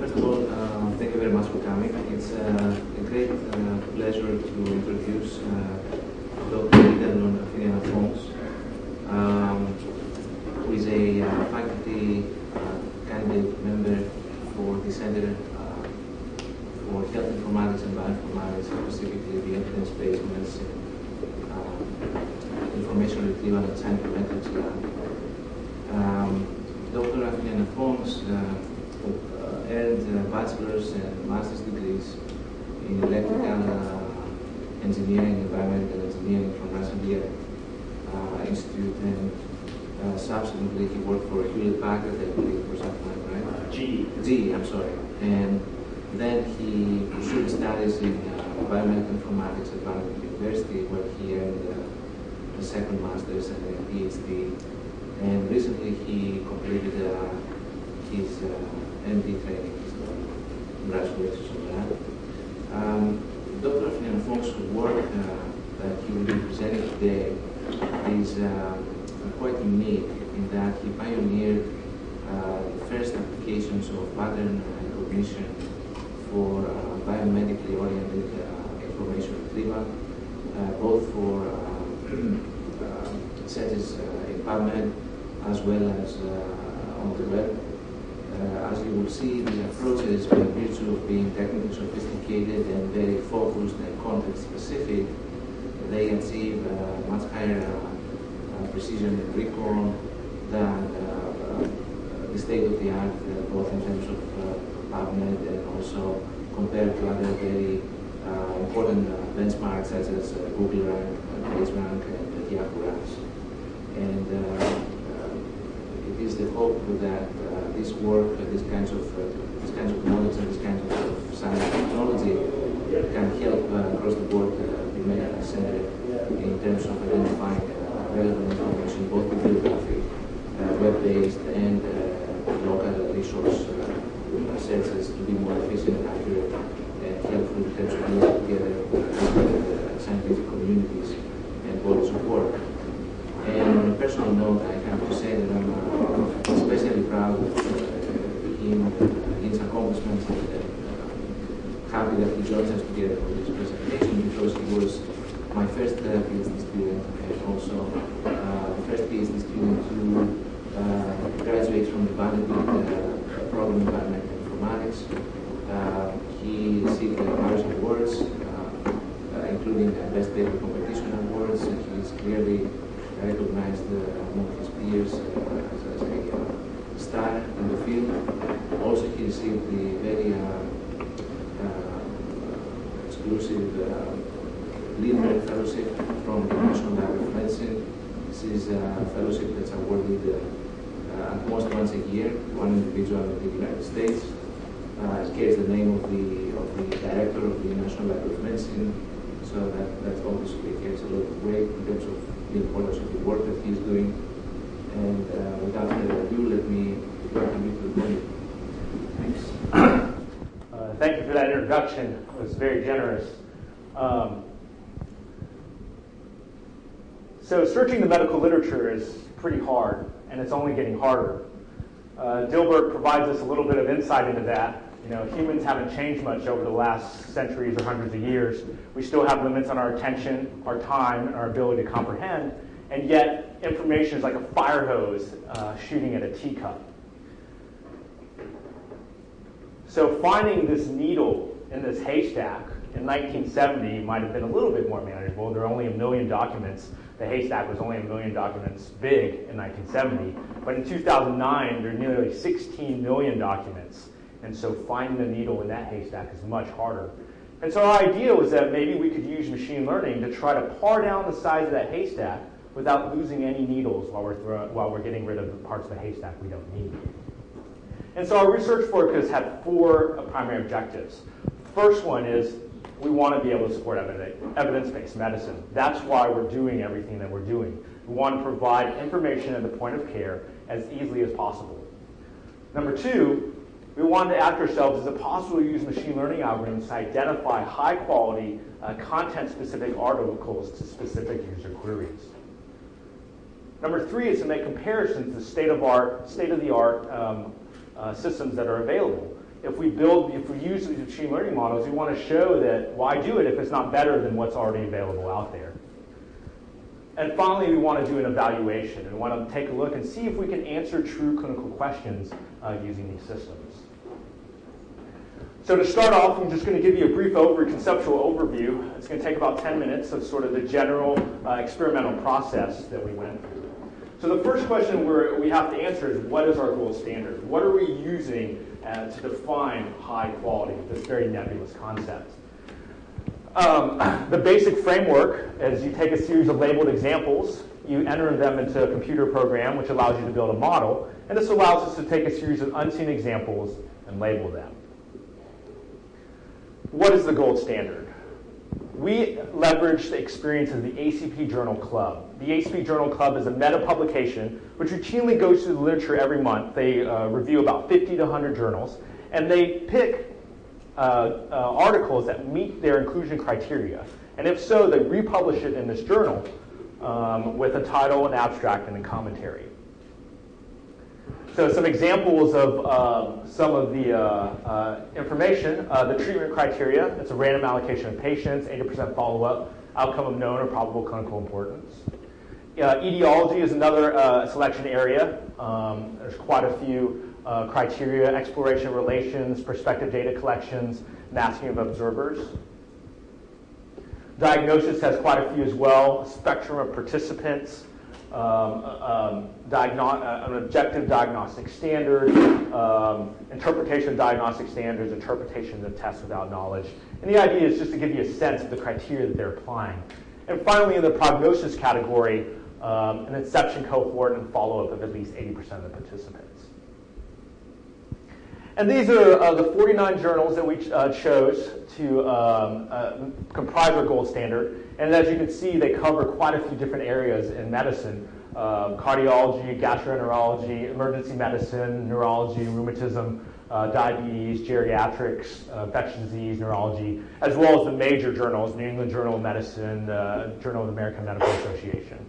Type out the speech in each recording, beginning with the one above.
First of all, thank you very much for coming. It's a great pleasure to introduce Dr. Aphinyanaphongs, who is a faculty candidate member for the Center for Health Informatics and Bioinformatics, specifically the evidence-based medicine, information retrieval and scientific methods lab. Dr. Aphinyanaphongs earned bachelor's and master's degrees in electrical engineering and environmental engineering from National Institute, and subsequently he worked for Hewlett-Packard, I believe, for something like that, right? GE, I'm sorry. And then he pursued studies in biomedical informatics at Vanderbilt University, where he earned a second master's and a PhD. And recently he completed his MD training. Congratulations on that. Dr. Aphinyanaphongs' work that he will be presenting today is quite unique in that he pioneered the first applications of pattern recognition for biomedically oriented information retrieval, both for searches in PubMed as well as on the web. As you will see, the approaches, by virtue of being technically sophisticated and very focused and context-specific, they achieve much higher precision and recall than the state-of-the-art, both in terms of PubMed and also compared to other very important benchmarks such as Google Rank, PageRank, and Yahoo Ranks. And it is the hope that this work, these kinds of knowledge and this kind of science technology can help across the board the medical center in terms of identifying relevant information, both bibliographic, web-based, and local resource searches to be more efficient and accurate and helpful in terms of bringing together scientific communities and bodies of work. And on a personal note, I have to say that I'm especially proud of his accomplishments and happy that he joins us together for this presentation, because he was my first PhD student and also the first PhD student to graduate from the Vanderbilt program in biomedical informatics. He received various awards, including Best Paper Competition awards, and he's clearly recognized among his peers as a star in the field. Also, he received the very exclusive Nonlinear fellowship from the National Lab of Medicine. This is a fellowship that's awarded at most once a year to one individual in the United States. It carries the name of the director of the National Lab of Medicine, so that obviously carries a lot of weight in terms of the importance of the work that he's doing. And without further ado, let me welcome you to the podium. Thanks. Thank you for that introduction. It was very generous. So searching the medical literature is pretty hard, and it's only getting harder. Dilbert provides us a little bit of insight into that. You know, humans haven't changed much over the last centuries or hundreds of years. We still have limits on our attention, our time, and our ability to comprehend, and yet information is like a fire hose shooting at a teacup. So finding this needle in this haystack in 1970 might have been a little bit more manageable. There are only 1 million documents. The haystack was only 1 million documents big in 1970. But in 2009, there are nearly 16 million documents. And so finding the needle in that haystack is much harder. And so our idea was that maybe we could use machine learning to try to pare down the size of that haystack without losing any needles while we're getting rid of the parts of the haystack we don't need. And so our research work has had 4 primary objectives. First one is we want to be able to support evidence-based medicine. That's why we're doing everything that we're doing. We want to provide information at the point of care as easily as possible. Number 2, we wanted to ask ourselves, is it possible to use machine learning algorithms to identify high-quality, content-specific articles to specific user queries? Number 3 is to make comparisons to state-of-the-art systems that are available. if we use these machine learning models, we want to show that why do it if it's not better than what's already available out there. And finally, we want to do an evaluation and want to take a look and see if we can answer true clinical questions using these systems. So to start off, I'm just going to give you a brief conceptual overview. It's going to take about 10 minutes of sort of the general experimental process that we went through. So the first question we have to answer is, what is our gold standard? What are we using to define high quality, this very nebulous concept? The basic framework is you take a series of labeled examples, you enter them into a computer program which allows you to build a model, and this allows us to take a series of unseen examples and label them. What is the gold standard? We leverage the experience of the ACP Journal Club. The ACP Journal Club is a meta-publication which routinely goes through the literature every month. They review about 50 to 100 journals, and they pick articles that meet their inclusion criteria. And if so, they republish it in this journal with a title, an abstract, and a commentary. So some examples of some of the information, the treatment criteria. It's a random allocation of patients, 80% follow-up, outcome of known or probable clinical importance. Etiology is another selection area. There's quite a few criteria: exploration of relations, prospective data collections, masking of observers. Diagnosis has quite a few as well: spectrum of participants, an objective diagnostic standard, interpretation of diagnostic standards, interpretation of tests without knowledge. And the idea is just to give you a sense of the criteria that they're applying. And finally, in the prognosis category, an inception cohort and follow-up of at least 80% of the participants. And these are the 49 journals that we chose to comprise our gold standard. And as you can see, they cover quite a few different areas in medicine: cardiology, gastroenterology, emergency medicine, neurology, rheumatism, diabetes, geriatrics, infectious disease, neurology, as well as the major journals: New England Journal of Medicine, Journal of the American Medical Association.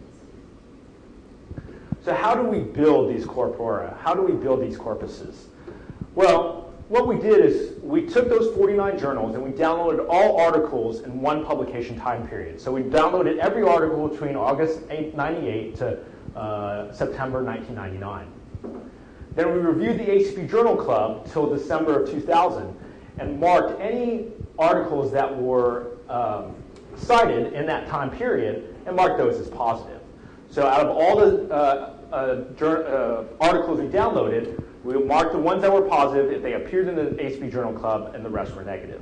So how do we build these corpora? How do we build these corpuses? Well, what we did is we took those 49 journals and we downloaded all articles in one publication time period. So we downloaded every article between August 98 to September 1999. Then we reviewed the ACP Journal Club till December of 2000 and marked any articles that were cited in that time period and marked those as positive. So out of all the articles we downloaded, we marked the ones that were positive if they appeared in the ACP Journal Club, and the rest were negative.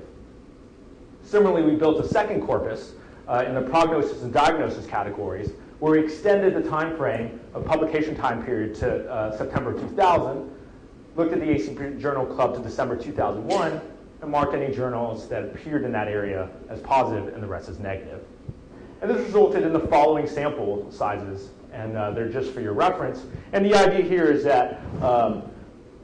Similarly, we built a second corpus in the prognosis and diagnosis categories, where we extended the time frame of publication time period to September 2000, looked at the ACP Journal Club to December 2001, and marked any journals that appeared in that area as positive and the rest as negative. And this resulted in the following sample sizes, and they're just for your reference. And the idea here is that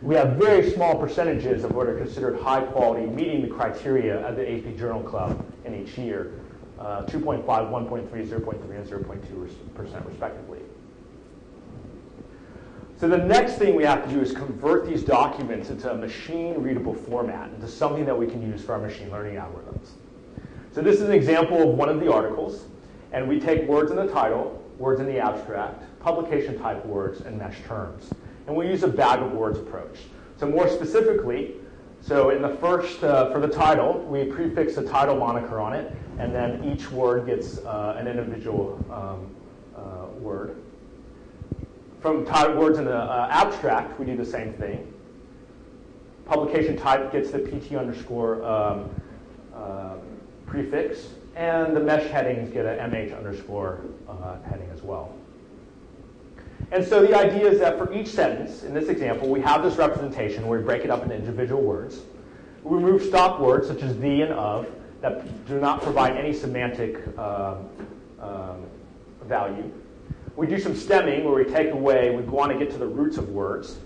we have very small percentages of what are considered high quality, meeting the criteria of the ACP Journal Club in each year, 2.5, 1.3, 0.3, and 0.2% respectively. So the next thing we have to do is convert these documents into a machine-readable format, into something that we can use for our machine learning algorithms. So this is an example of one of the articles, and we take words in the title, words in the abstract, publication type words, and mesh terms. And we use a bag of words approach. So more specifically, so in the first, for the title, we prefix a title moniker on it, and then each word gets an individual word. From words in the abstract, we do the same thing. Publication type gets the PT underscore prefix, and the mesh headings get a MH underscore heading as well. And so the idea is that for each sentence, in this example, we have this representation where we break it up into individual words. We remove stop words such as the and of that do not provide any semantic value. We do some stemming where we take away, we want to get to the roots of words.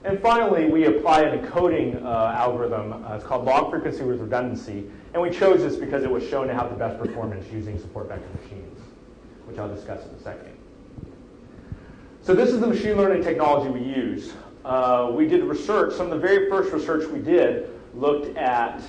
And finally, we apply an encoding algorithm. It's called log frequency with redundancy. And we chose this because it was shown to have the best performance using support vector machines, which I'll discuss in a second. So this is the machine learning technology we use we did research. Some of the very first research we did looked at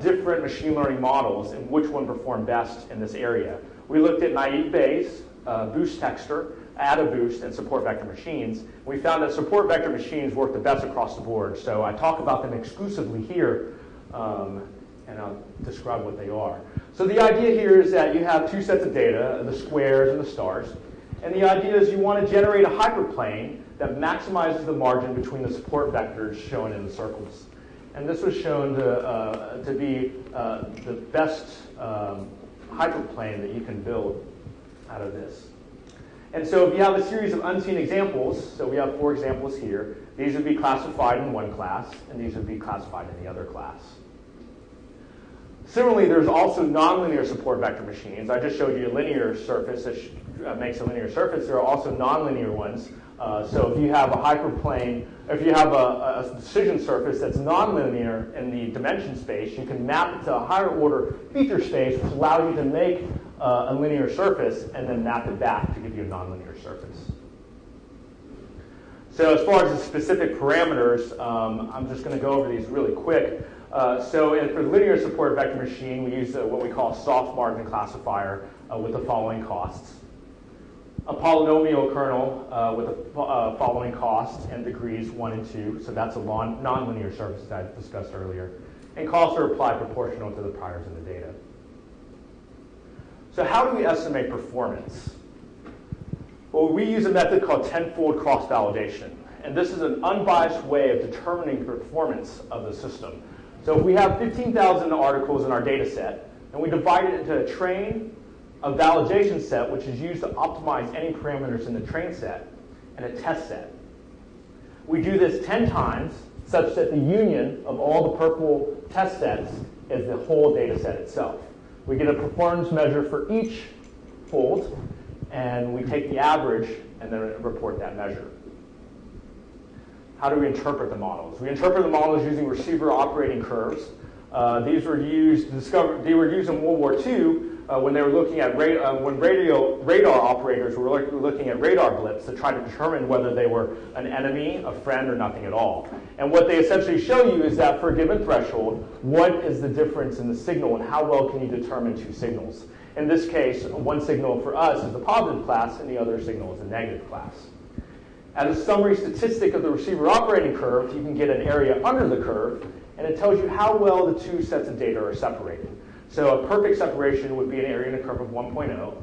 different machine learning models and which one performed best in this area. We looked at naive Bayes, boost texture, AdaBoost, and support vector machines. We found that support vector machines work the best across the board. So I talk about them exclusively here, and I'll describe what they are. So the idea here is that you have two sets of data, the squares and the stars. And the idea is you want to generate a hyperplane that maximizes the margin between the support vectors shown in the circles. And this was shown to be the best hyperplane that you can build out of this. And so if you have a series of unseen examples, so we have 4 examples here, these would be classified in one class, and these would be classified in the other class. Similarly, there's also nonlinear support vector machines. I just showed you a linear surface that makes a linear surface. There are also nonlinear ones. So if you have a hyperplane, if you have a decision surface that's nonlinear in the dimension space, you can map it to a higher order feature space, which allows you to make a linear surface and then map it back to give you a nonlinear surface. So as far as the specific parameters, I'm just going to go over these really quick. So for the linear support vector machine, we use what we call a soft margin classifier with the following costs. A polynomial kernel with the following costs and degrees 1 and 2. So that's a nonlinear surface that I discussed earlier. And costs are applied proportional to the priors in the data. So how do we estimate performance? Well, we use a method called tenfold cross-validation. And this is an unbiased way of determining performance of the system. So if we have 15,000 articles in our data set, and we divide it into a train, a validation set, which is used to optimize any parameters in the train set, and a test set. We do this 10 times, such that the union of all the purple test sets is the whole data set itself. We get a performance measure for each fold, and we take the average and then report that measure. How do we interpret the models? We interpret the models using receiver operating curves. These were used in World War II when they were looking at radar operators were looking at radar blips to try to determine whether they were an enemy, a friend, or nothing at all. And what they essentially show you is that for a given threshold, what is the difference in the signal and how well can you determine two signals? In this case, one signal for us is the positive class and the other signal is the negative class. As a summary statistic of the receiver operating curve, you can get an area under the curve, and it tells you how well the two sets of data are separated. So a perfect separation would be an area in a curve of 1.0,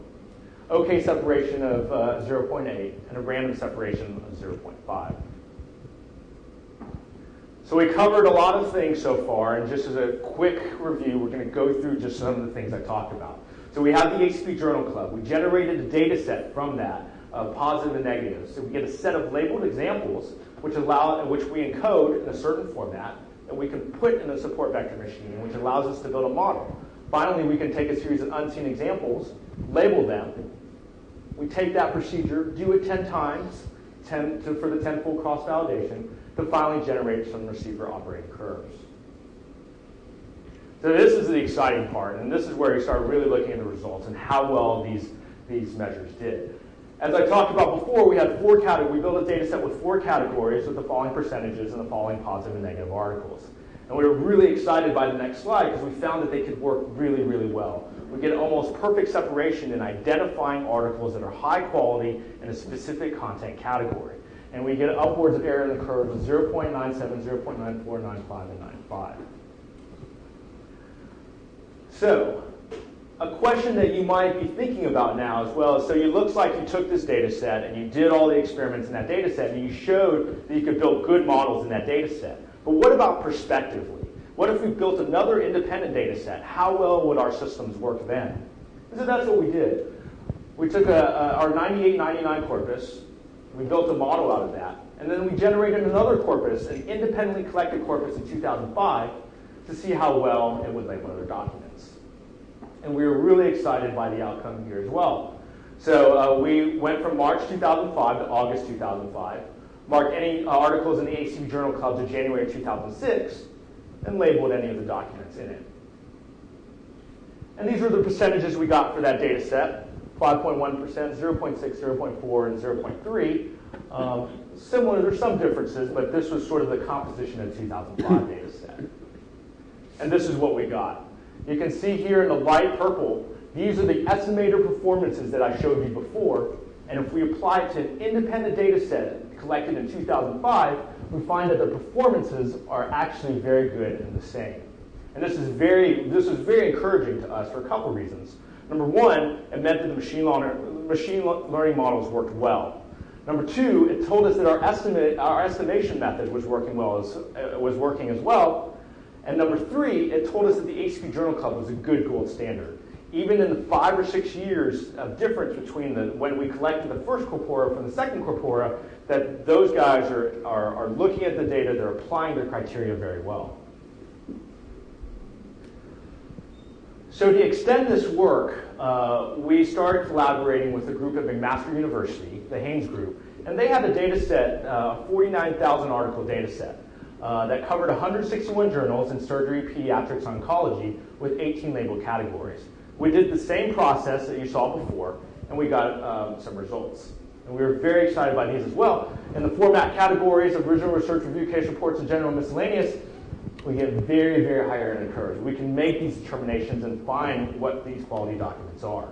okay separation of 0.8, and a random separation of 0.5. So we covered a lot of things so far, and just as a quick review, we're going to go through just some of the things I talked about. So we have the HCP Journal Club. We generated a data set from that, positive and negative. So we get a set of labeled examples, which we encode in a certain format, that we can put in a support vector machine, which allows us to build a model. Finally, we can take a series of unseen examples, label them. We take that procedure, do it 10 times for the tenfold cross-validation, to finally generate some receiver operating curves. So this is the exciting part, and this is where you start really looking at the results and how well these measures did. As I talked about before, we had we built a data set with 4 categories with the following percentages and the following positive and negative articles. And we were really excited by the next slide because we found that they could work really, really well. We get almost perfect separation in identifying articles that are high quality in a specific content category. And we get upwards of area in the curve of 0.97, 0.94, 95, and 95. So, a question that you might be thinking about now as well is, so it looks like you took this data set and you did all the experiments in that data set and you showed that you could build good models in that data set. But what about prospectively? What if we built another independent data set? How well would our systems work then? And so that's what we did. We took our 9899 corpus, we built a model out of that, and then we generated another corpus, an independently collected corpus in 2005, to see how well it would label other documents. And we were really excited by the outcome here as well. So we went from March 2005 to August 2005, marked any articles in the HCP Journal Club to January 2006, and labeled any of the documents in it. And these were the percentages we got for that data set: 5.1%, 0.6, 0.4, and 0.3. similar. There's some differences, but this was sort of the composition of the 2005 data set. And this is what we got. You can see here in the light purple, these are the estimated performances that I showed you before. And if we apply it to an independent data set collected in 2005, we find that the performances are actually very good and the same. And this is very encouraging to us for a couple reasons. Number one, it meant that the machine learning models worked well. Number two, it told us that our estimation method was working as well. And number three, it told us that the HCP Journal Club was a good gold standard. Even in the 5 or 6 years of difference between when we collected the first corpora from the second corpora, that those guys are looking at the data, they're applying their criteria very well. So to extend this work, we started collaborating with a group at McMaster University, the Haynes group, and they had a data set, a 49,000 article data set that covered 161 journals in surgery, pediatrics, oncology with 18 labeled categories. We did the same process that you saw before, and we got some results. And we were very excited by these as well. In the format categories of original research, review, case reports, and general miscellaneous, we get very, very high error in the curves. We can make these determinations and find what these quality documents are.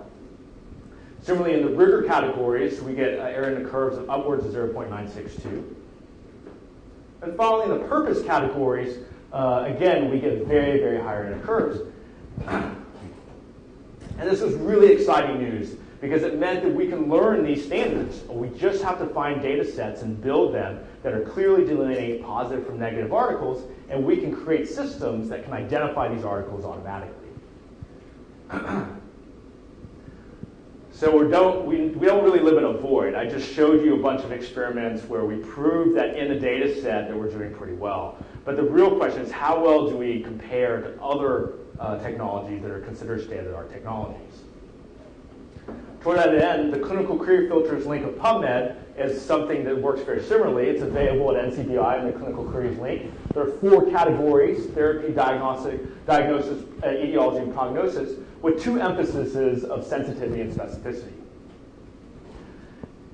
Similarly, in the rigor categories, we get error in the curves of upwards of 0.962. And finally, in the purpose categories, again, we get very, very high error in the curves. And this was really exciting news because it meant that we can learn these standards. We just have to find data sets and build them that are clearly delineate positive from negative articles, and we can create systems that can identify these articles automatically. So we don't really live in a void. I just showed you a bunch of experiments where we proved that in the data set that we're doing pretty well. But the real question is, how well do we compare to other technologies that are considered state-of-the-art technologies? Toward that end, the clinical query filters link of PubMed is something that works very similarly. It's available at NCBI in the clinical queries link. There are 4 categories: therapy, diagnosis, etiology, and prognosis, with 2 emphases of sensitivity and specificity.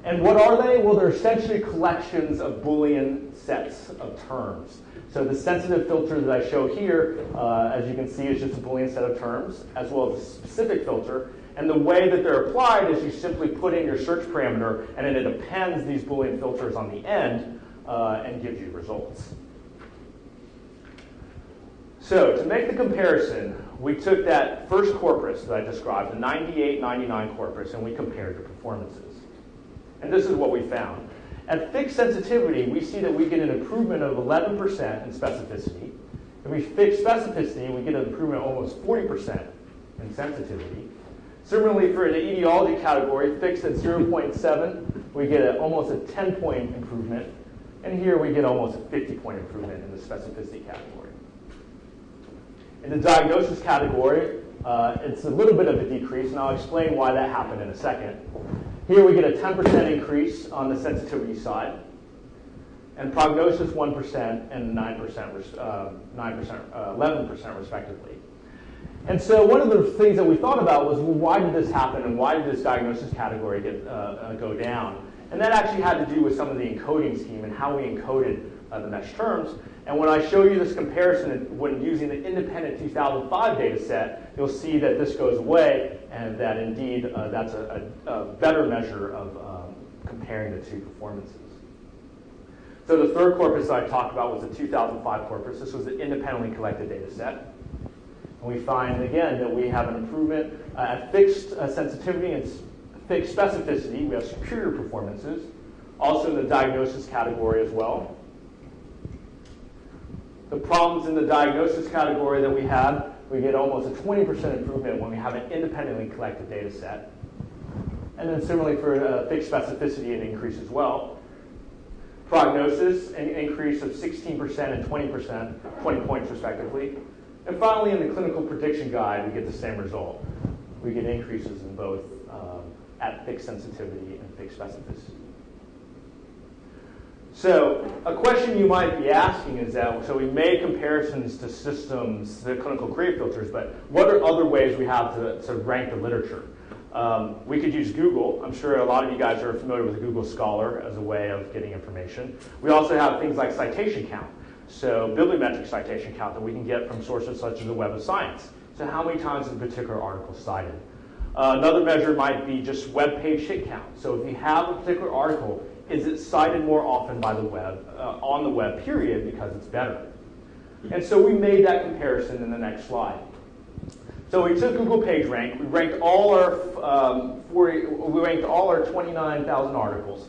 And what are they? Well, they're essentially collections of Boolean sets of terms. So the sensitive filter that I show here, as you can see, is just a Boolean set of terms, as well as a specific filter. And the way that they're applied is you simply put in your search parameter, and then it appends these Boolean filters on the end and gives you results. So to make the comparison, we took that first corpus that I described, the 98-99 corpus, and we compared the performances. And this is what we found. At fixed sensitivity, we see that we get an improvement of 11% in specificity. If we fix specificity, we get an improvement of almost 40% in sensitivity. Similarly, for an etiology category, fixed at 0.7, we get almost a 10-point improvement. And here we get almost a 50-point improvement in the specificity category. In the diagnosis category, it's a little bit of a decrease, and I'll explain why that happened in a second. Here we get a 10% increase on the sensitivity side, and prognosis 1% and 11% respectively. And so one of the things that we thought about was, well, why did this happen, and why did this diagnosis category go down? And that actually had to do with some of the encoding scheme and how we encoded the mesh terms. And when I show you this comparison, when using the independent 2005 data set, you'll see that this goes away, and that indeed that's a better measure of comparing the 2 performances. So the third corpus I talked about was the 2005 corpus. This was an independently collected data set. And we find, again, that we have an improvement at fixed sensitivity and fixed specificity. We have superior performances. Also in the diagnosis category as well. The problems in the diagnosis category that we had, we get almost a 20% improvement when we have an independently collected data set. And then similarly for fixed specificity, an increase as well. Prognosis, an increase of 16% and 20%, 20 points respectively. And finally, in the clinical prediction guide, we get the same result. We get increases in both at fixed sensitivity and fixed specificity. So a question you might be asking is that, so we made comparisons to systems, the clinical query filters, but what are other ways we have to rank the literature? We could use Google. I'm sure a lot of you guys are familiar with Google Scholar as a way of getting information. We also have things like citation count. So bibliometric citation count that we can get from sources such as the Web of Science. So how many times is a particular article cited? Another measure might be just web page hit count. So if you have a particular article, is it cited more often by the web, on the web, period, because it's better? And so we made that comparison in the next slide. So we took Google PageRank. We ranked all our 29,000 articles.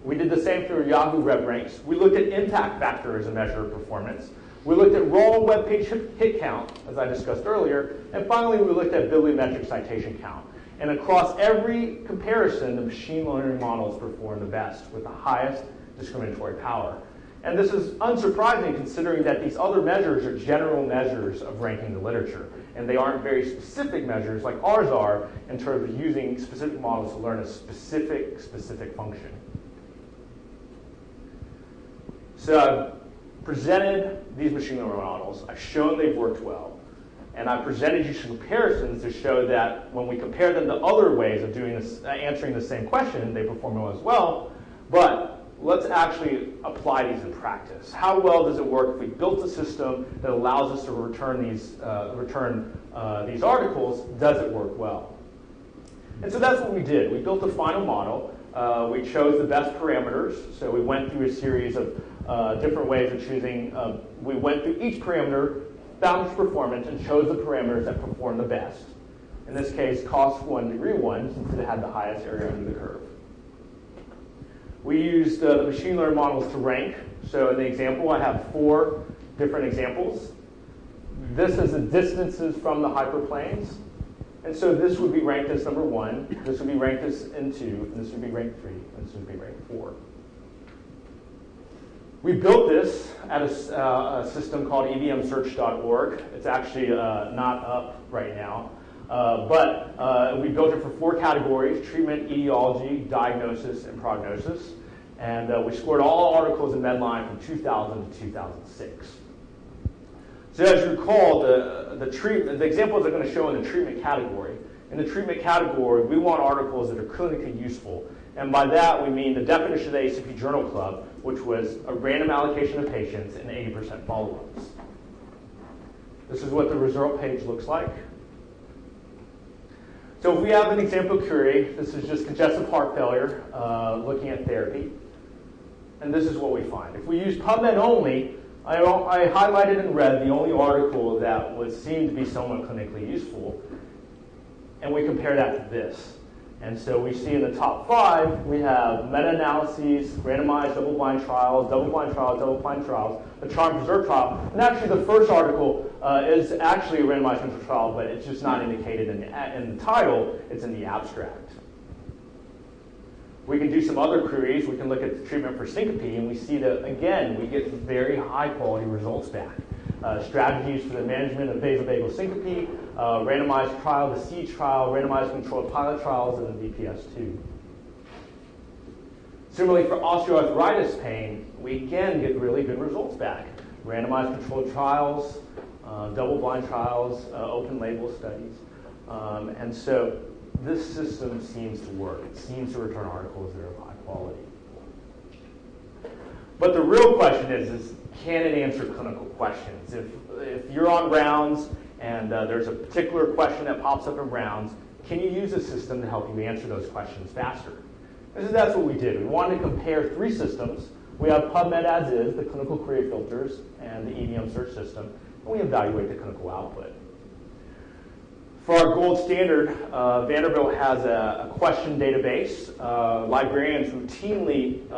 We did the same through Yahoo RevRanks. We looked at impact factor as a measure of performance. We looked at raw web page hit count, as I discussed earlier. And finally, we looked at bibliometric citation count. And across every comparison, the machine learning models perform the best with the highest discriminatory power. And this is unsurprising considering that these other measures are general measures of ranking the literature. And they aren't very specific measures like ours are in terms of using specific models to learn a specific function. So I've presented these machine learning models. I've shown they've worked well. And I presented you some comparisons to show that when we compare them to other ways of doing this, answering the same question, they perform well as well. But let's actually apply these in practice. How well does it work if we built a system that allows us to return these articles? Does it work well? And so that's what we did. We built a final model. We chose the best parameters. So we went through a series of different ways of choosing. We went through each parameter, found its performance, and chose the parameters that perform the best. In this case, cost 1, degree 1, since it had the highest area under the curve. We used the machine learning models to rank. So in the example, I have 4 different examples. This is the distances from the hyperplanes. And so this would be ranked as number 1. This would be ranked as N2. And this would be ranked 3. And this would be ranked 4. We built this at a system called evmsearch.org. It's actually not up right now. But we built it for 4 categories: treatment, etiology, diagnosis, and prognosis. And we scored all articles in Medline from 2000 to 2006. So as you recall, the examples I'm going to show in the treatment category. In the treatment category, we want articles that are clinically useful. And by that, we mean the definition of the ACP Journal Club, which was a random allocation of patients and 80% follow-ups. This is what the result page looks like. So if we have an example query, this is just congestive heart failure, looking at therapy. And this is what we find. If we use PubMed only, I highlighted in red the only article that would seem to be somewhat clinically useful. And we compare that to this. And so we see in the top 5, we have meta-analyses, randomized double-blind trials, double-blind trials, double-blind trials, the Charm Preserve trial. And actually the first article is actually a randomized controlled trial, but it's just not indicated in the title, it's in the abstract. We can do some other queries. We can look at the treatment for syncope, and we see that, again, we get very high-quality results back. Strategies for the management of vasovagal syncope, randomized trial, the SIEGE trial, randomized controlled pilot trials, and the VPS2. Similarly, for osteoarthritis pain, we again get really good results back. Randomized controlled trials, double-blind trials, open-label studies. And so this system seems to work. It seems to return articles that are of high quality. But the real question is can it answer clinical questions? If you're on rounds and there's a particular question that pops up in rounds, can you use a system to help you answer those questions faster? And so that's what we did. We wanted to compare 3 systems. We have PubMed as is, the clinical query filters, and the EVM search system, and we evaluate the clinical output. For our gold standard, Vanderbilt has a question database. Librarians routinely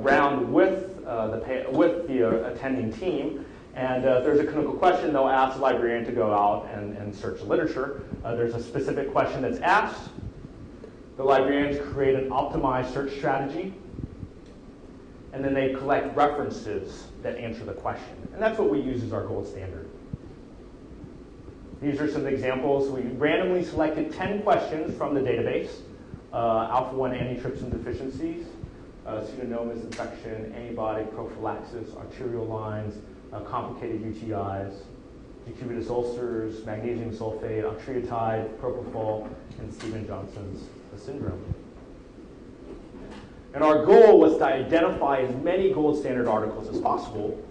round with the attending team, and if there's a clinical question, they'll ask the librarian to go out and search the literature. There's a specific question that's asked. The librarians create an optimized search strategy, and then they collect references that answer the question. And that's what we use as our gold standard. These are some examples. We randomly selected 10 questions from the database. Alpha-1 antitrypsin deficiencies, pseudomonas infection, antibiotic prophylaxis, arterial lines, complicated UTIs. decubitus ulcers, magnesium sulfate, octreotide, propofol, and Stevens-Johnson's syndrome. And our goal was to identify as many gold standard articles as possible,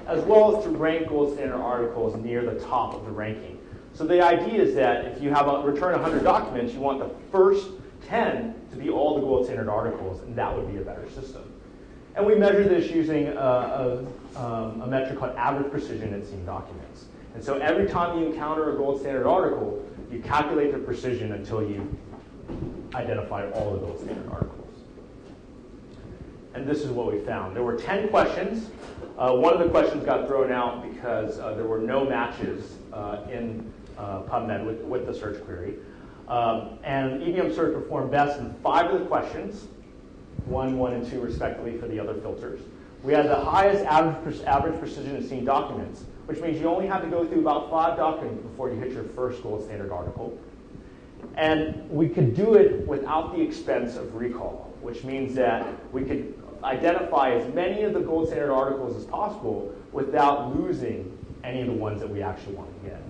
as well as to rank gold standard articles near the top of the ranking. So the idea is that if you have return 100 documents, you want the first 10 to be all the gold standard articles, and that would be a better system. And we measure this using a metric called average precision in seen documents. And so every time you encounter a gold standard article, you calculate the precision until you identify all the gold standard articles. And this is what we found. There were 10 questions. One of the questions got thrown out because there were no matches in PubMed with the search query. And EBM search performed best in 5 of the questions, 1, 1, and 2 respectively for the other filters. We had the highest average precision in seen documents, which means you only have to go through about 5 documents before you hit your first gold standard article. And we could do it without the expense of recall, which means that we could identify as many of the gold standard articles as possible without losing any of the ones that we actually want to get.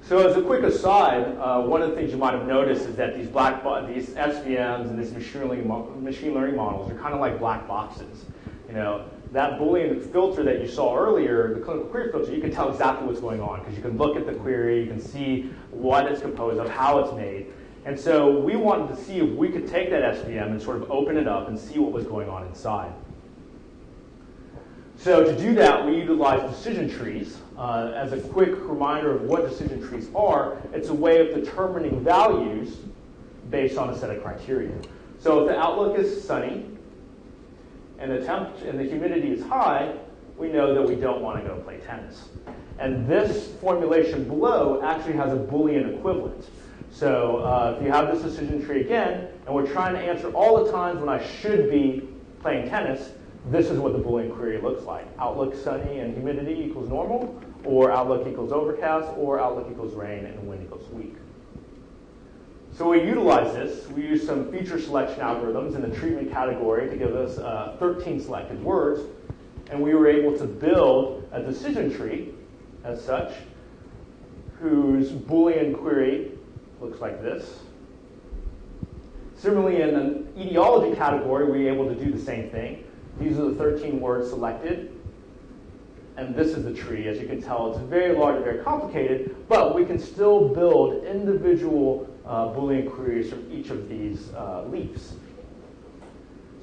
So as a quick aside, one of the things you might have noticed is that these SVMs and these machine learning models are kind of like black boxes. You know, that Boolean filter that you saw earlier, the clinical query filter, you can tell exactly what's going on because you can look at the query, you can see what it's composed of, how it's made. And so we wanted to see if we could take that SVM and sort of open it up and see what was going on inside. So to do that, we utilize decision trees. As a quick reminder of what decision trees are, it's a way of determining values based on a set of criteria. So if the outlook is sunny and the temperature and the humidity is high, we know that we don't want to go play tennis. And this formulation below actually has a Boolean equivalent. So if you have this decision tree again, and we're trying to answer all the times when I should be playing tennis, this is what the Boolean query looks like. Outlook sunny and humidity equals normal, or outlook equals overcast, or outlook equals rain and wind equals weak. So we utilize this. We use some feature selection algorithms in the treatment category to give us 13 selected words, and we were able to build a decision tree as such, whose Boolean query looks like this. Similarly, in the etiology category, we were able to do the same thing. These are the 13 words selected, and this is the tree. As you can tell, it's very large and very complicated, but we can still build individual Boolean queries from each of these leaves.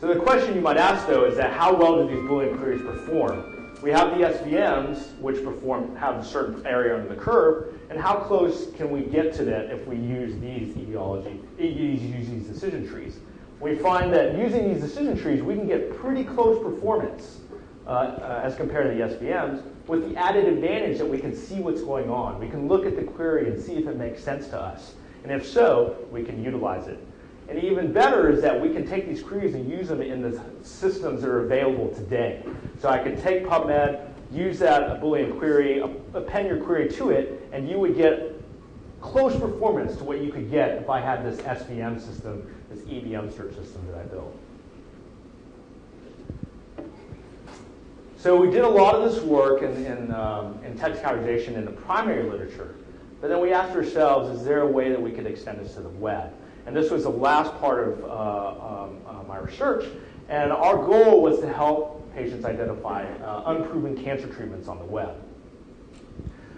So the question you might ask, though, is that how well do these Boolean queries perform? We have the SVMs, which have a certain area under the curve, and how close can we get to that if we use these these decision trees? We find that using these decision trees, we can get pretty close performance as compared to the SVMs, with the added advantage that we can see what's going on. We can look at the query and see if it makes sense to us. And if so, we can utilize it. And even better is that we can take these queries and use them in the systems that are available today. So I could take PubMed, use that Boolean query, append your query to it, and you would get close performance to what you could get if I had this SVM system, this EBM search system that I built. So we did a lot of this work in text categorization in the primary literature, but then we asked ourselves, is there a way that we could extend this to the web? And this was the last part of my research, and our goal was to help patients identify unproven cancer treatments on the web.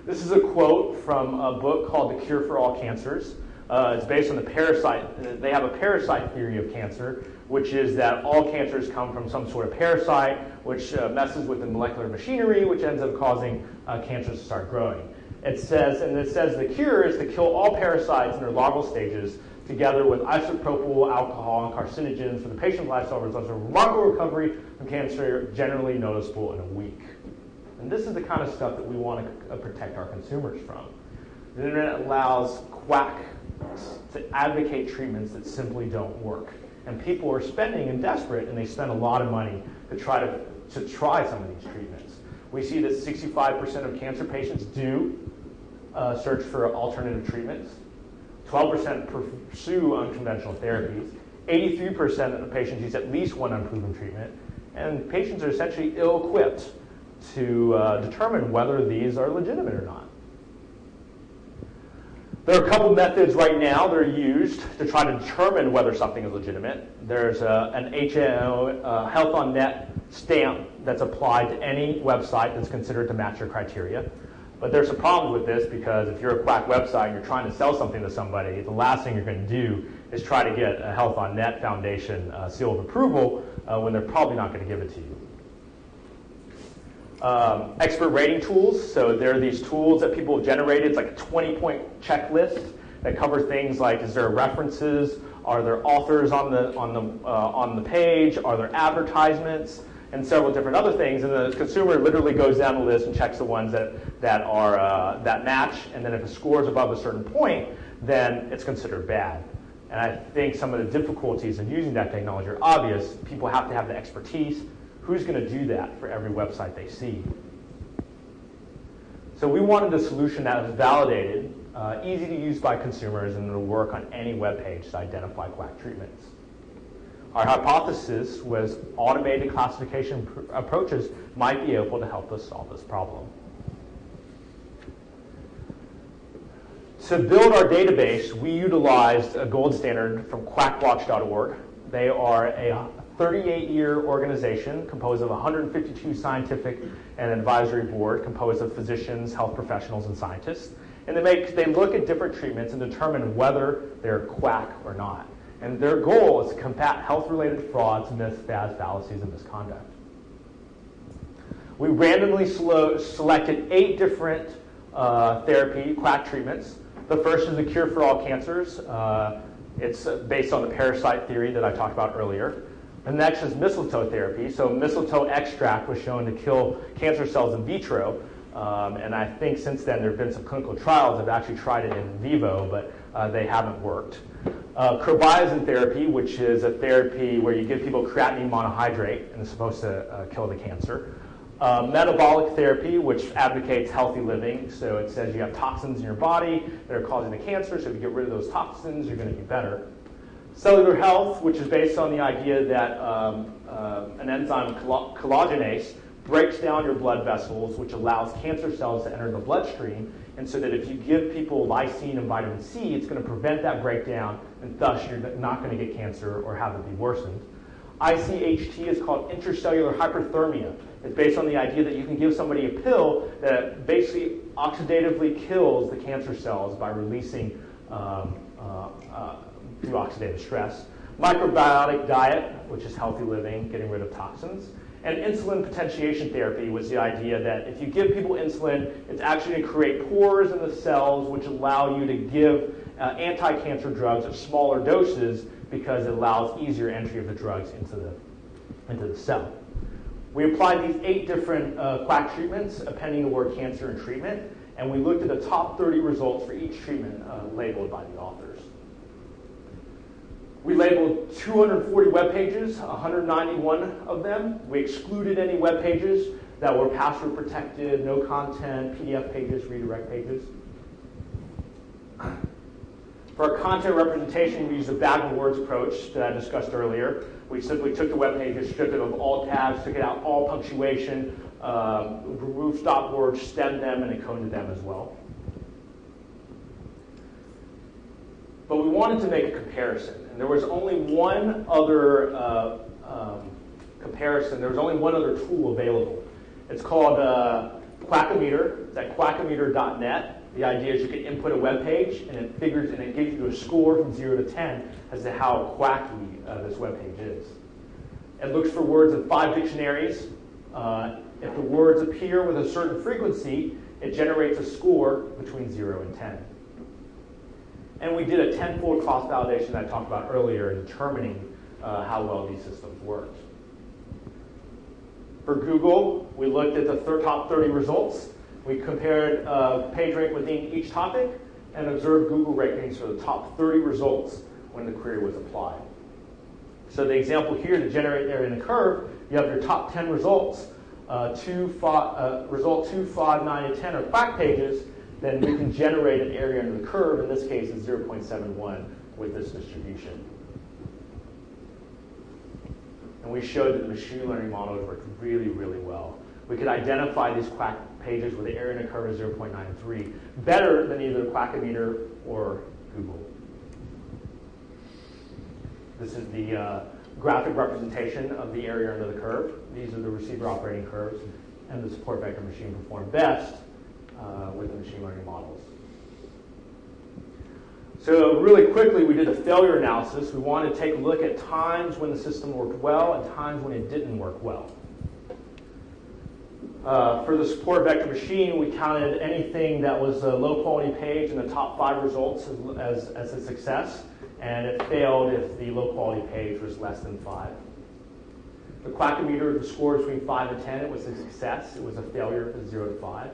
This is a quote from a book called The Cure for All Cancers. It's based on the parasite. They have a parasite theory of cancer, which is that all cancers come from some sort of parasite, which messes with the molecular machinery, which ends up causing cancers to start growing. It says the cure is to kill all parasites in their larval stages, together with isopropyl alcohol and carcinogens for the patient's lifestyle, results in remarkable recovery from cancer, generally noticeable in a week. And this is the kind of stuff that we want to protect our consumers from. The internet allows quacks to advocate treatments that simply don't work. And people are spending and desperate, and they spend a lot of money to try some of these treatments. We see that 65% of cancer patients do search for alternative treatments. 12% pursue unconventional therapies. 83% of patients use at least one unproven treatment. And patients are essentially ill-equipped to determine whether these are legitimate or not. There are a couple methods right now that are used to try to determine whether something is legitimate. There's an HMO, Health on Net stamp that's applied to any website that's considered to match your criteria. But there's some problems with this because if you're a quack website and you're trying to sell something to somebody, the last thing you're going to do is try to get a Health on Net Foundation seal of approval when they're probably not going to give it to you. Expert rating tools. So there are these tools that people have generated. It's like a 20-point checklist that covers things like: is there references? Are there authors on the page? Are there advertisements? And several different other things. And the consumer literally goes down the list and checks the ones that match. And then if a score is above a certain point, then it's considered bad. And I think some of the difficulties in using that technology are obvious. People have to have the expertise. Who's going to do that for every website they see? So we wanted a solution that was validated, easy to use by consumers, and it'll work on any web page to identify quack treatments. Our hypothesis was automated classification approaches might be able to help us solve this problem. To build our database, we utilized a gold standard from quackwatch.org. They are a 38-year organization composed of 152 scientific and advisory board composed of physicians, health professionals, and scientists. And they look at different treatments and determine whether they're quack or not. And their goal is to combat health-related frauds, myths, fads, fallacies, and misconduct. We randomly selected 8 different quack treatments. The first is the cure for all cancers. It's based on the parasite theory that I talked about earlier. The next is mistletoe therapy. So mistletoe extract was shown to kill cancer cells in vitro. And I think since then there have been some clinical trials that have actually tried it in vivo, but they haven't worked. Carbazin therapy, which is a therapy where you give people creatinine monohydrate and it's supposed to kill the cancer. Metabolic therapy, which advocates healthy living. So it says you have toxins in your body that are causing the cancer, so if you get rid of those toxins, you're going to be better. Cellular health, which is based on the idea that an enzyme, collagenase, breaks down your blood vessels, which allows cancer cells to enter the bloodstream, and so that if you give people lysine and vitamin C, it's going to prevent that breakdown, and thus you're not going to get cancer or have it be worsened. ICHT is called Intracellular Hyperthermia. It's based on the idea that you can give somebody a pill that basically oxidatively kills the cancer cells by releasing through oxidative stress. Microbiotic diet, which is healthy living, getting rid of toxins. And insulin potentiation therapy was the idea that if you give people insulin, it's actually going to create pores in the cells which allow you to give anti-cancer drugs at smaller doses because it allows easier entry of the drugs into the cell. We applied these 8 different quack treatments appending the word cancer and treatment, and we looked at the top 30 results for each treatment labeled by the authors. We labeled 240 web pages, 191 of them. We excluded any web pages that were password protected, no content, PDF pages, redirect pages. For our content representation, we used a bag of words approach that I discussed earlier. We simply took the web pages, stripped it of all tags, took it out all punctuation, removed stop words, stemmed them, and encoded them as well. But we wanted to make a comparison, and there was only one other comparison. There was only one other tool available. It's called Quackometer. It's at quackometer.net. The idea is you can input a web page, and it figures and it gives you a score from 0 to 10 as to how quacky this web page is. It looks for words in 5 dictionaries. If the words appear with a certain frequency, it generates a score between 0 and 10. And we did a 10-fold cross-validation that I talked about earlier in determining how well these systems worked. For Google, we looked at the top 30 results. We compared page rank within each topic and observed Google rankings for the top 30 results when the query was applied. So the example here to generate area in the curve, you have your top 10 results. Result 2, 5, 9, and 10 are quack pages. Then we can generate an area under the curve. In this case, it's 0.71 with this distribution. And we showed that the machine learning models worked really, really well. We could identify these quack pages with the area under curve of 0.93, better than either Quackometer or Google. This is the graphic representation of the area under the curve. These are the receiver operating curves, and the support vector machine performed best with the machine learning models. So really quickly, we did a failure analysis. We wanted to take a look at times when the system worked well and times when it didn't work well. For the support vector machine, we counted anything that was a low-quality page in the top 5 results as a success, and it failed if the low-quality page was less than 5. The Quackometer, the score between 5 and 10, it was a success. It was a failure if it was 0 to 5.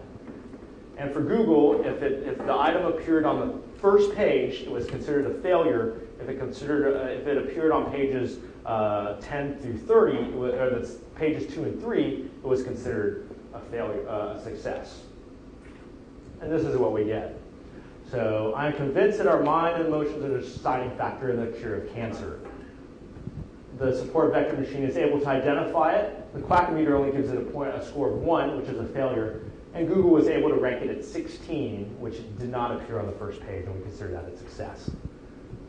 And for Google, if the item appeared on the first page, it was considered a failure. If it appeared on pages 10 through 30, or the pages 2 and 3, it was considered a failure, a success. And this is what we get. So I'm convinced that our mind and emotions are the deciding factor in the cure of cancer. The support vector machine is able to identify it. The Quackometer only gives it a score of 1, which is a failure. And Google was able to rank it at 16, which did not appear on the first page, and we consider that a success.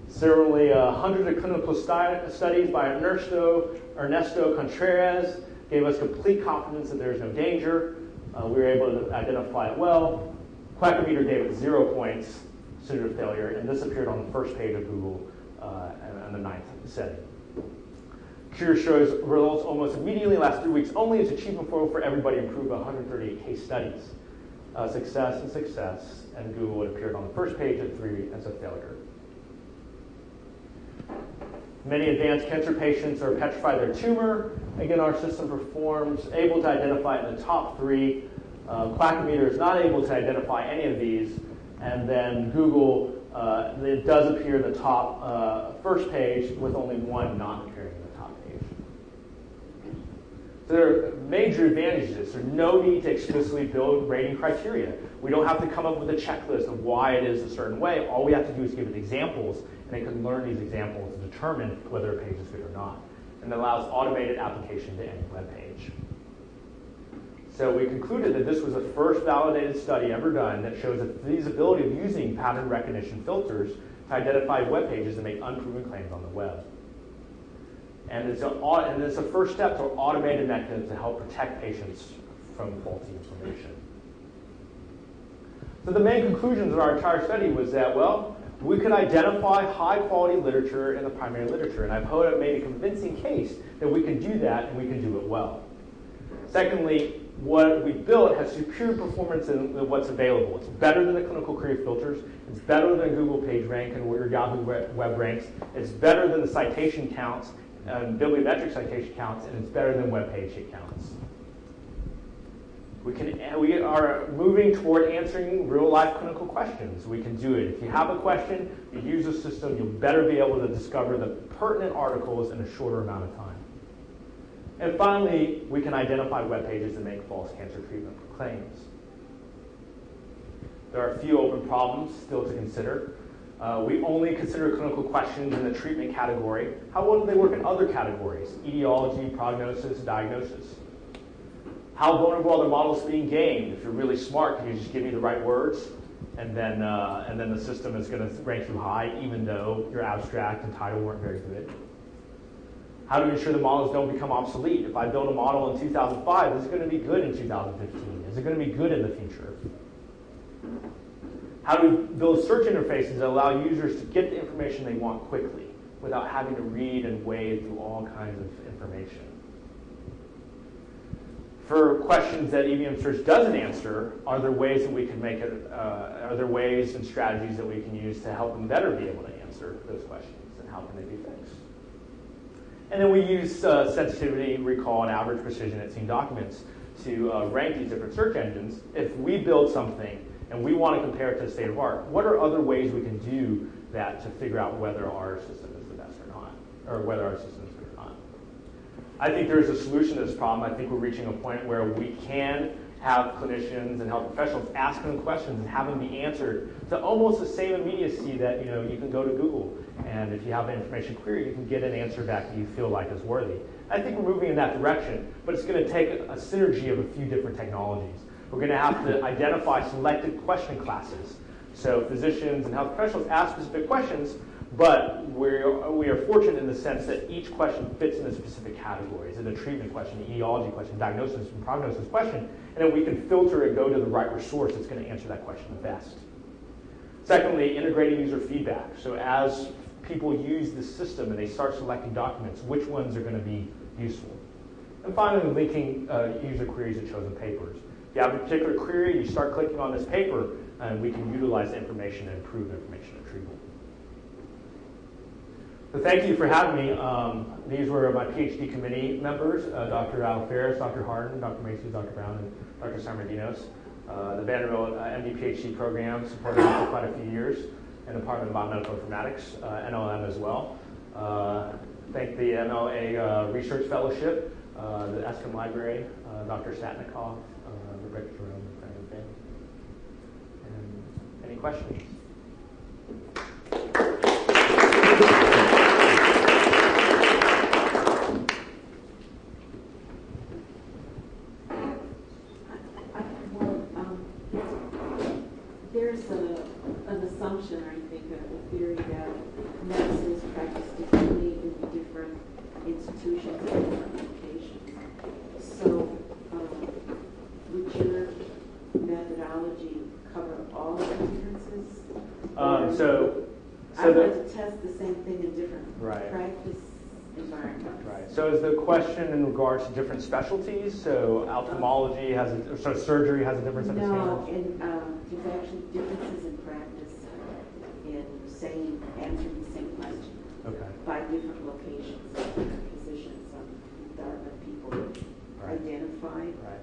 Similarly, hundreds of clinical studies by Ernesto Contreras gave us complete confidence that there is no danger. We were able to identify it well. Quackometer gave it 0 points, considered a failure, and this appeared on the first page of Google in the 9th setting. Cure shows results almost immediately, last 3 weeks only. Its achievement for everybody improved 138 case studies. Success and success, and Google appeared on the first page at 3 as a failure. Many advanced cancer patients are petrified of their tumor. Again, our system performs, able to identify it in the top 3. Quackometer is not able to identify any of these. And then Google, it does appear in the top first page with only 1 not appearing in the top page. So there are major advantages. There's no need to explicitly build rating criteria. We don't have to come up with a checklist of why it is a certain way. All we have to do is give it examples, and it can learn these examples to determine whether a page is good or not. And it allows automated application to any web page. So we concluded that this was the first validated study ever done that shows the feasibility of using pattern recognition filters to identify web pages and make unproven claims on the web. And it's a first step to automated mechanisms to help protect patients from faulty information. So the main conclusions of our entire study was that, well, we could identify high-quality literature in the primary literature, and I've made a convincing case that we can do that and we can do it well. Secondly, what we built has superior performance in what's available. It's better than the clinical query filters. It's better than Google PageRank and where Yahoo Web ranks. It's better than the citation counts, bibliometric citation counts, and it's better than web page hit counts. We are moving toward answering real-life clinical questions. We can do it. If you have a question, you use the system, you'll better be able to discover the pertinent articles in a shorter amount of time. And finally, we can identify web pages that make false cancer treatment claims. There are a few open problems still to consider. We only consider clinical questions in the treatment category. How well do they work in other categories? Etiology, prognosis, diagnosis. How vulnerable are the models being gamed? If you're really smart, can you just give me the right words? And then the system is going to rank you high, even though your abstract and title weren't very good. How do we ensure the models don't become obsolete? If I build a model in 2005, is it going to be good in 2015? Is it going to be good in the future? How do we build search interfaces that allow users to get the information they want quickly without having to read and wade through all kinds of information? For questions that EVM search doesn't answer, are there ways that we can make it, are there ways and strategies that we can use to help them better be able to answer those questions, and how can they be fixed? And then we use sensitivity, recall, and average precision at scene documents to rank these different search engines. If we build something and we want to compare it to the state of art, what are other ways we can do that to figure out whether our system is the best or not, or whether our system is good or not? I think there's a solution to this problem. I think we're reaching a point where we can have clinicians and health professionals asking them questions and having them be answered to almost the same immediacy that you can go to Google, and if you have an information query, you can get an answer back that you feel like is worthy. I think we're moving in that direction, but it's going to take a synergy of a few different technologies. We're going to have to identify selected question classes. So physicians and health professionals ask specific questions, but we are fortunate in the sense that each question fits in a specific category. Is it a treatment question, an etiology question, diagnosis and prognosis question? And then we can filter and go to the right resource that's going to answer that question the best. Secondly, integrating user feedback. So as people use the system and they start selecting documents, which ones are going to be useful? And finally, linking user queries to chosen papers. If you have a particular query, you start clicking on this paper, and we can utilize the information and improve information retrieval. So thank you for having me. These were my PhD committee members, Dr. Al Ferris, Dr. Harden, Dr. Macy, Dr. Brown, and Dr. Sarmadinos. The Vanderbilt MD PhD program supported me for quite a few years, and the Department of Biomedical Informatics, NLM as well. Thank the MLA Research Fellowship, the Eskin Library, Dr. Satnikoff, Rebecca Jerome, and family. And any questions? There's an assumption, I think, a theory that medicine is practiced differently in different institutions and different locations. So, would your methodology cover all of the differences? I'd like to test the same thing in different practice environments. Right. So is the question in regards to different specialties? So ophthalmology has surgery has a different set of standards? No, and there's actually differences in practice in answering the same question by different locations, different positions, Dartmouth people identified. Right.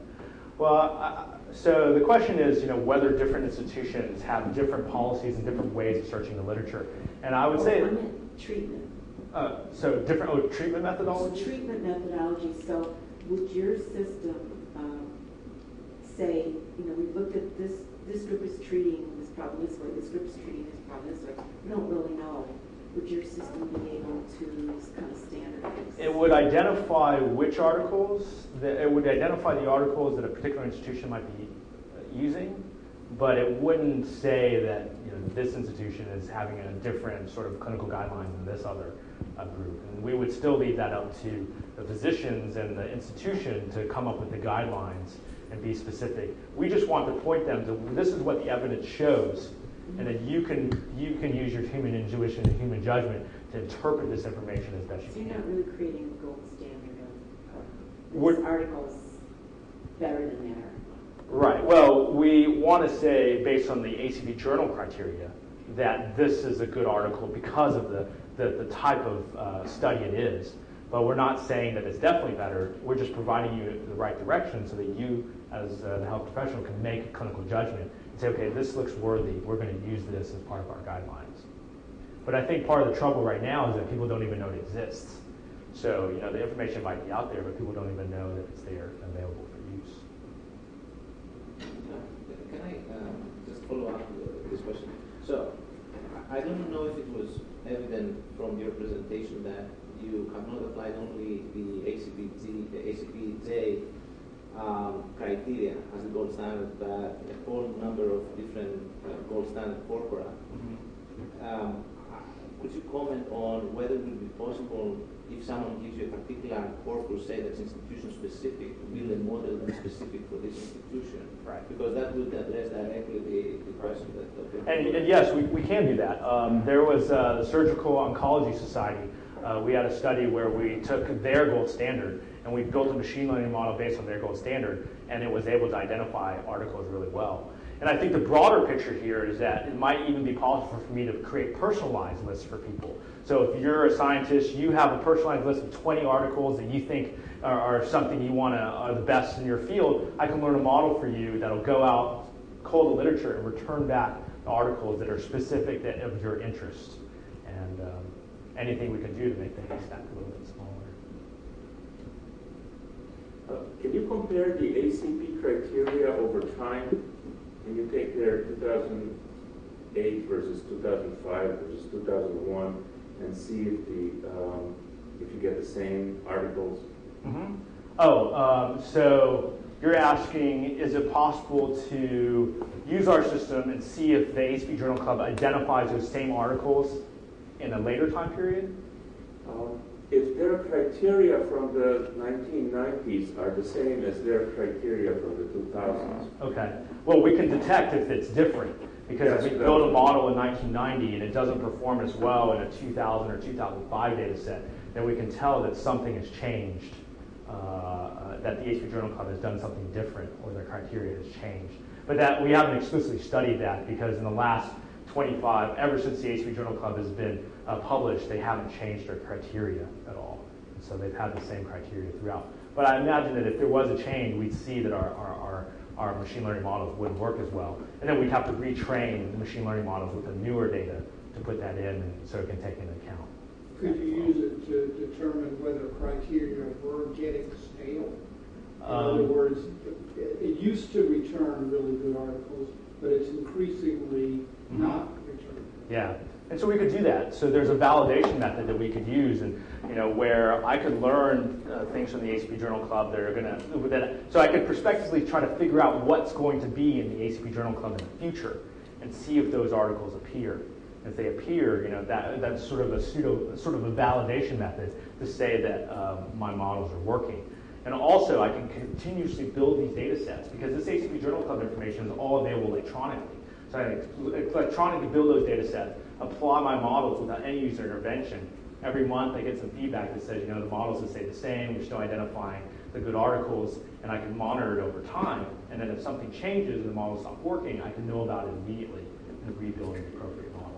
Well, so the question is, whether different institutions have different policies and different ways of searching the literature. And I would say... I meant treatment. So different treatment methodology? Treatment methodology. So would your system say, we've looked at this group is treating this problem this way, this group is treating this problem this way. We don't really know. Would your system be able to kind of standardize? It would identify which articles, it would identify the articles that a particular institution might be using, but it wouldn't say that this institution is having a different sort of clinical guidelines than this other group. And we would still leave that up to the physicians and the institution to come up with the guidelines and be specific. We just want to point them to this is what the evidence shows, and then you can use your human intuition and human judgment to interpret this information as best you can. So you're not really creating a gold standard of this article's better than that. Right. Well, we want to say, based on the ACB journal criteria, that this is a good article because of the type of study it is. But we're not saying that it's definitely better. We're just providing you the right direction so that you, as the health professional, can make a clinical judgment and say, okay, this looks worthy. We're going to use this as part of our guidelines. But I think part of the trouble right now is that people don't even know it exists. So, the information might be out there, but people don't even know that it's there and available for use. Can I just follow up with this question? So, I don't know if it was evident from your presentation that you have not applied only the ACPJ criteria as the gold standard, but a whole number of different gold standard corpora. Mm-hmm. Could you comment on whether it would be possible, if someone gives you a particular corpus, say that's institution specific, to build a model that's specific for this institution? Right. Because that would address directly the question that. And yes, we can do that. There was the Surgical Oncology Society. We had a study where we took their gold standard and we built a machine learning model based on their gold standard, and it was able to identify articles really well. And I think the broader picture here is that it might even be possible for me to create personalized lists for people. So if you're a scientist, you have a personalized list of 20 articles that you think are something you want to are the best in your field. I can learn a model for you that'll go out, cull the literature, and return back the articles that are specific of your interest. And anything we can do to make the Haystack a little bit smaller. Can you compare the ACP criteria over time? Can you take their 2008 versus 2005 versus 2001 and see if you get the same articles? Mm-hmm. So you're asking, is it possible to use our system and see if the ACP Journal Club identifies those same articles in a later time period? If their criteria from the 1990s are the same as their criteria from the 2000s. Okay. Well, we can detect if it's different. Because if we build a model in 1990 and it doesn't perform as well in a 2000 or 2005 data set, then we can tell that something has changed, that the ACP Journal Club has done something different or their criteria has changed. But that we haven't explicitly studied that because in the last 25, ever since the ACP Journal Club has been published, they haven't changed their criteria at all. So they've had the same criteria throughout. But I imagine that if there was a change, we'd see that our machine learning models wouldn't work as well. And then we'd have to retrain the machine learning models with the newer data to put that in so it can take into account. Could you use it to determine whether criteria were getting stale? In other words, it used to return really good articles, but it's increasingly not returning. Yeah, and so we could do that. So there's a validation method that we could use, and where I could learn things from the ACP Journal Club that are going to, so I could prospectively try to figure out what's going to be in the ACP Journal Club in the future, and see if those articles appear. If they appear, that's sort of a validation method to say that my models are working. And also, I can continuously build these data sets because this ACP Journal Club information is all available electronically. So I electronically build those data sets, apply my models without any user intervention. Every month, I get some feedback that says, the models that stay the same, we're still identifying the good articles, and I can monitor it over time. And then if something changes and the model stops working, I can know about it immediately and rebuild the appropriate model.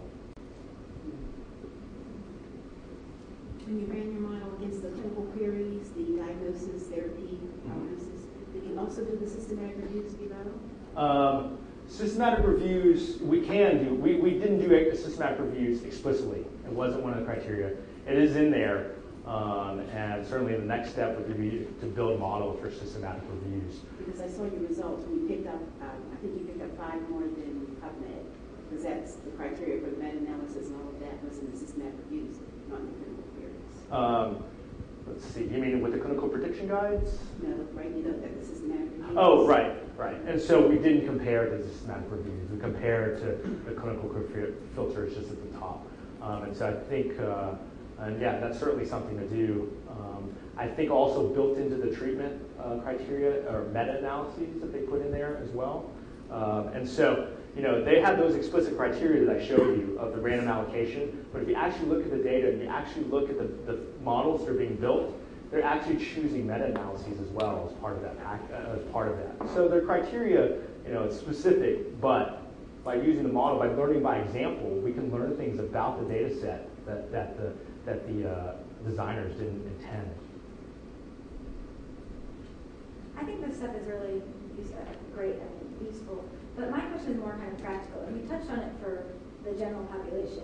When you ran your model against the clinical queries, the diagnosis, therapy, prognosis, did you also do the systematic reviews below? Systematic reviews, we can do. We didn't do systematic reviews explicitly. It wasn't one of the criteria. It is in there, and certainly the next step would be to build a model for systematic reviews. Because I saw your results when you picked up, I think you picked up 5 more than PubMed, because that's the criteria for the meta-analysis and all of that was in the systematic reviews, not in the clinical queries. Let's see, you mean with the clinical prediction guides? No, right, you don't have the systematic reviews. Oh, right. And so we didn't compare to the systematic reviews. We compared to the clinical filters just at the top. And so I think, and yeah, that's certainly something to do. I think also built into the treatment criteria are meta-analyses that they put in there as well. And so, they have those explicit criteria that I showed you of the random allocation, but if you actually look at the data and you actually look at the models that are being built, they're actually choosing meta-analyses as well as part of that. So their criteria, it's specific, but by using the model, by learning by example, we can learn things about the data set that the designers didn't intend. I think this stuff is really great and useful. But my question is more kind of practical. And you touched on it for the general population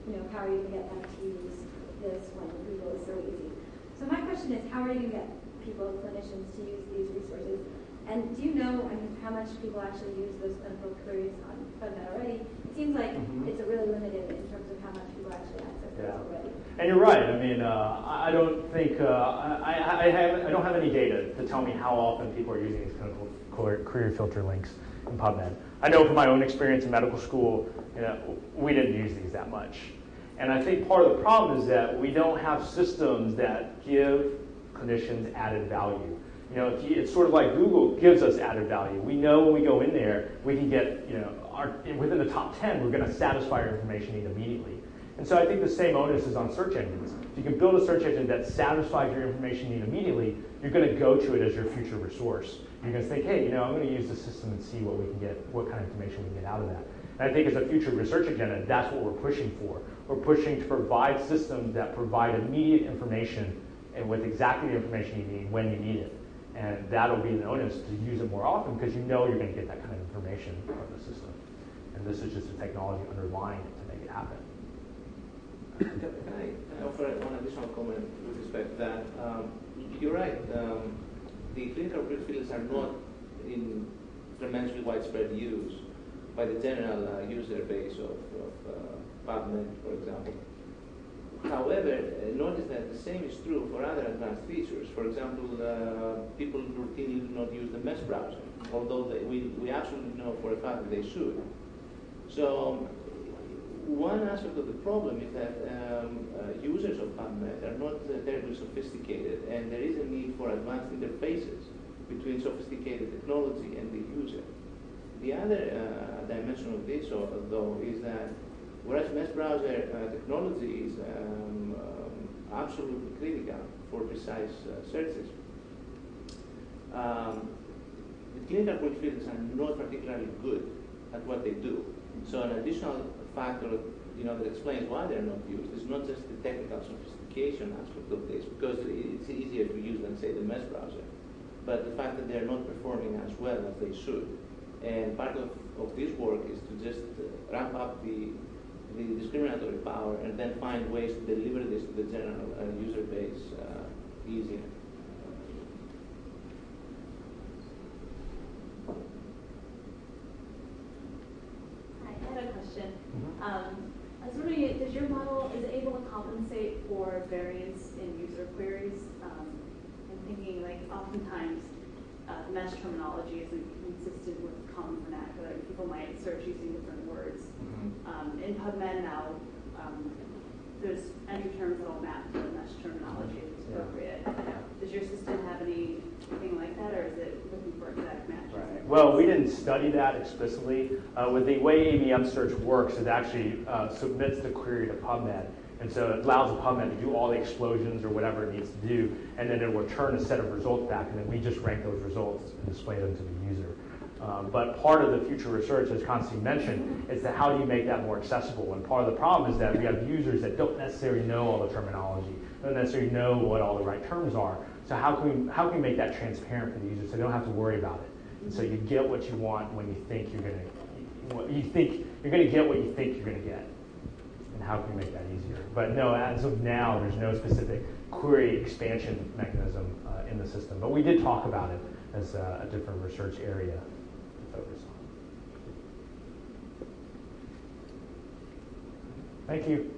and how are you going to get them to use this when Google is so easy. So my question is, how are you going to get people, clinicians, to use these resources? And do you know how much people actually use those clinical queries on PubMed already? It seems like it's really limited in terms of how much people actually access those already. And you're right. I mean, I don't think I don't have any data to tell me how often people are using these clinical query filter links in PubMed. I know from my own experience in medical school, we didn't use these that much. And I think part of the problem is that we don't have systems that give clinicians added value. It's sort of like Google gives us added value. We know when we go in there, we can get, within the top 10, we're going to satisfy our information need immediately. And so I think the same onus is on search engines. If you can build a search engine that satisfies your information need immediately, you're going to go to it as your future resource. You're going to think, hey, I'm going to use the system and see what we can get, what kind of information we can get out of that. And I think as a future research agenda, that's what we're pushing for. We're pushing to provide systems that provide immediate information and with exactly the information you need when you need it. And that'll be an onus to use it more often because you're going to get that kind of information from the system. And this is just the technology underlying it to make it happen. Can I offer one additional comment with respect to that? You're right. the clinical fields are not in tremendously widespread use by the general user base of PubMed, for example. However, notice that the same is true for other advanced features. For example, people routinely do not use the mesh browser, although we absolutely know for a fact that they should. So one aspect of the problem is that users of PubMed are not terribly sophisticated, and there is a need for advanced interfaces between sophisticated technology and the user. The other dimension of this, though, is that whereas mesh browser technology is absolutely critical for precise searches, the clinical fields are not particularly good at what they do. So an additional factor, that explains why they're not used is not just the technical sophistication aspect of this, because it's easier to use than, say, the mesh browser, but the fact that they're not performing as well as they should. And part of this work is to just ramp up the discriminatory power and then find ways to deliver this to the general user base easier. I had a question. I was wondering, does your model, is it able to compensate for variance in user queries? I'm thinking, like, oftentimes mesh terminology isn't consistent with common vernacular. People might search using different words. In PubMed now, there's entry terms that will map to the mesh terminology if it's appropriate. Does your system have anything like that, or is it looking for exact matches? Right. Well, we didn't study that explicitly. With the way ABM search works, it actually submits the query to PubMed. And so it allows the PubMed to do all the explosions or whatever it needs to do, and then it will return a set of results back, and then we just rank those results and display them to the user. But part of the future research, as Constantine mentioned, is that how do you make that more accessible? And part of the problem is that we have users that don't necessarily know all the terminology, don't necessarily know what all the right terms are. So how can we make that transparent for the user so they don't have to worry about it? And so you get what you want when you think you're going to get what you think you're going to get. And how can we make that easier? But no, as of now, there's no specific query expansion mechanism in the system. But we did talk about it as a different research area to focus on. Thank you.